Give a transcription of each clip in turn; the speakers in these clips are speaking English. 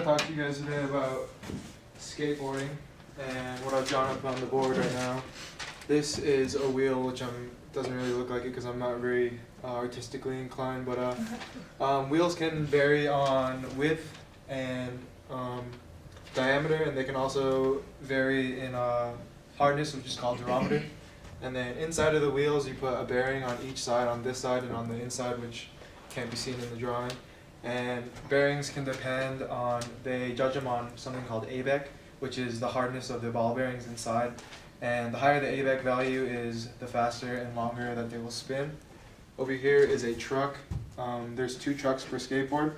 talk to you guys today about skateboarding and what I've drawn up on the board right now. This is a wheel, which doesn't really look like it because I'm not very artistically inclined, but wheels can vary on width and diameter, and they can also vary in hardness, which is called durometer. And then inside of the wheels, you put a bearing on each side, on this side and on the inside, which can't be seen in the drawing. And bearings can depend on, they judge them on something called ABEC, which is the hardness of the ball bearings inside. And the higher the ABEC value is, the faster and longer that they will spin. Over here is a truck. There's two trucks per skateboard.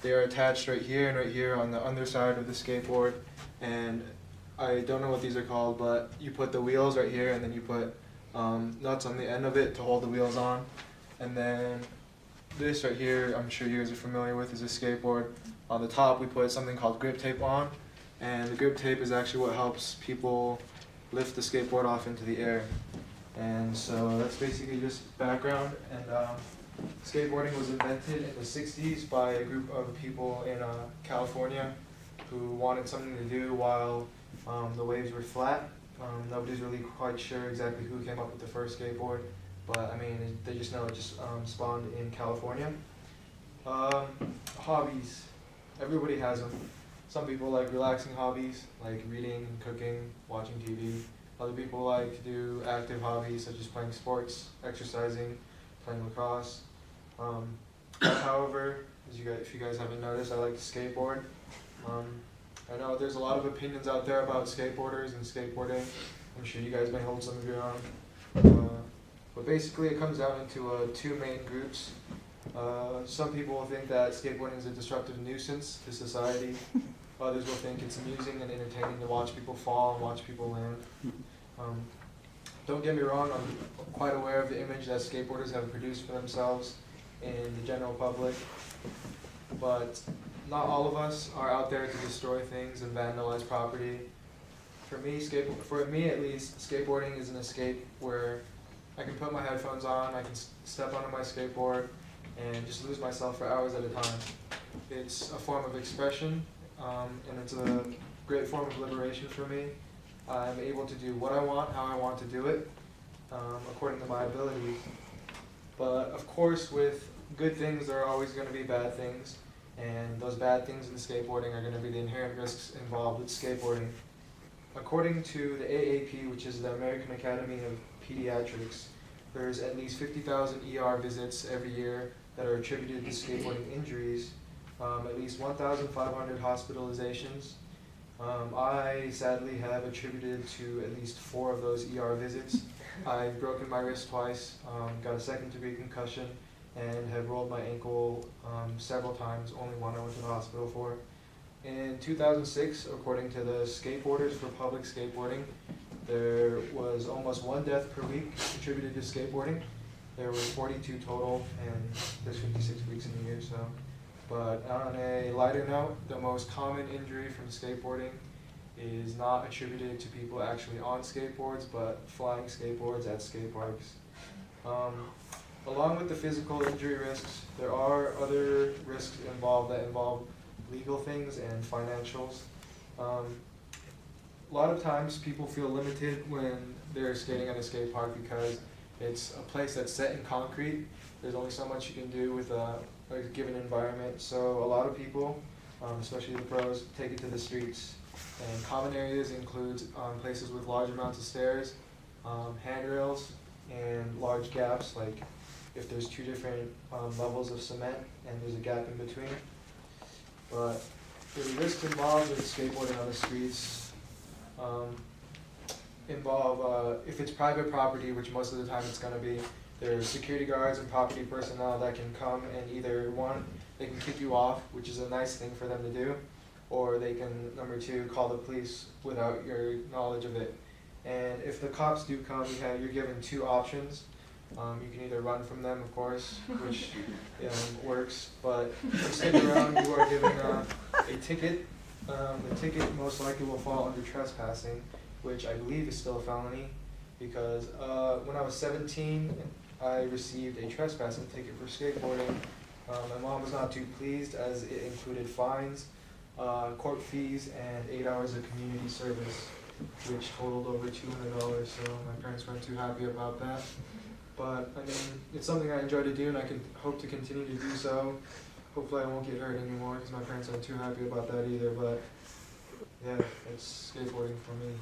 They are attached right here and right here on the underside of the skateboard. And I don't know what these are called, but you put the wheels right here, and then you put nuts on the end of it to hold the wheels on. And then this right here, I'm sure you guys are familiar with, is a skateboard. On the top, we put something called grip tape on, and the grip tape is actually what helps people lift the skateboard off into the air. And so that's basically just background. And skateboarding was invented in the 60s by a group of people in California who wanted something to do while the waves were flat. Nobody's really quite sure exactly who came up with the first skateboard, but I mean, they just know it just spawned in California. Hobbies. Everybody has them. Some people like relaxing hobbies, like reading, cooking, watching TV. Other people like to do active hobbies, such as playing sports, exercising, playing lacrosse. However, if you guys haven't noticed, I like to skateboard. I know there's a lot of opinions out there about skateboarders and skateboarding. I'm sure you guys may hold some of your own. But basically it comes down into two main groups. Some people will think that skateboarding is a disruptive nuisance to society. Others will think it's amusing and entertaining to watch people fall and watch people land. Don't get me wrong, I'm quite aware of the image that skateboarders have produced for themselves in the general public. But not all of us are out there to destroy things and vandalize property. For me at least, skateboarding is an escape where I can put my headphones on, I can step onto my skateboard, and just lose myself for hours at a time. It's a form of expression, and it's a great form of liberation for me. I'm able to do what I want, how I want to do it, according to my abilities. But of course, with good things, there are always going to be bad things. And those bad things in skateboarding are going to be the inherent risks involved with skateboarding. According to the AAP, which is the American Academy of Pediatrics, there's at least 50,000 ER visits every year that are attributed to skateboarding injuries, at least 1,500 hospitalizations. I sadly have attributed to at least 4 of those ER visits. I've broken my wrist twice, got a second-degree concussion, and have rolled my ankle several times, only one I went to the hospital for. In 2006, according to the Skateboarders for Public Skateboarding, there was almost 1 death per week attributed to skateboarding. There were 42 total, and there's 56 weeks in a year, so. But on a lighter note, the most common injury from skateboarding is not attributed to people actually on skateboards, but flying skateboards at skate parks. Along with the physical injury risks, there are other risks involved that involve legal things and financials. A lot of times people feel limited when they're skating at a skate park because it's a place that's set in concrete. There's only so much you can do with a given environment. So a lot of people, especially the pros, take it to the streets. And common areas include places with large amounts of stairs, handrails, and large gaps, like if there's 2 different levels of cement and there's a gap in between. But the risks involved with skateboarding on the streets involve, if it's private property, which most of the time it's going to be, there's security guards and property personnel that can come and either, 1, they can kick you off, which is a nice thing for them to do, or they can, number 2, call the police without your knowledge of it. And if the cops do come, you're given 2 options. You can either run from them, of course, which works, but if you stick around, you are given a ticket. The ticket most likely will fall under trespassing, which I believe is still a felony, because when I was 17, I received a trespassing ticket for skateboarding. My mom was not too pleased as it included fines. court fees and 8 hours of community service, which totaled over $200. So my parents weren't too happy about that. But I mean, it's something I enjoy to do, and I can hope to continue to do so. Hopefully, I won't get hurt anymore because my parents aren't too happy about that either. But yeah, it's skateboarding for me.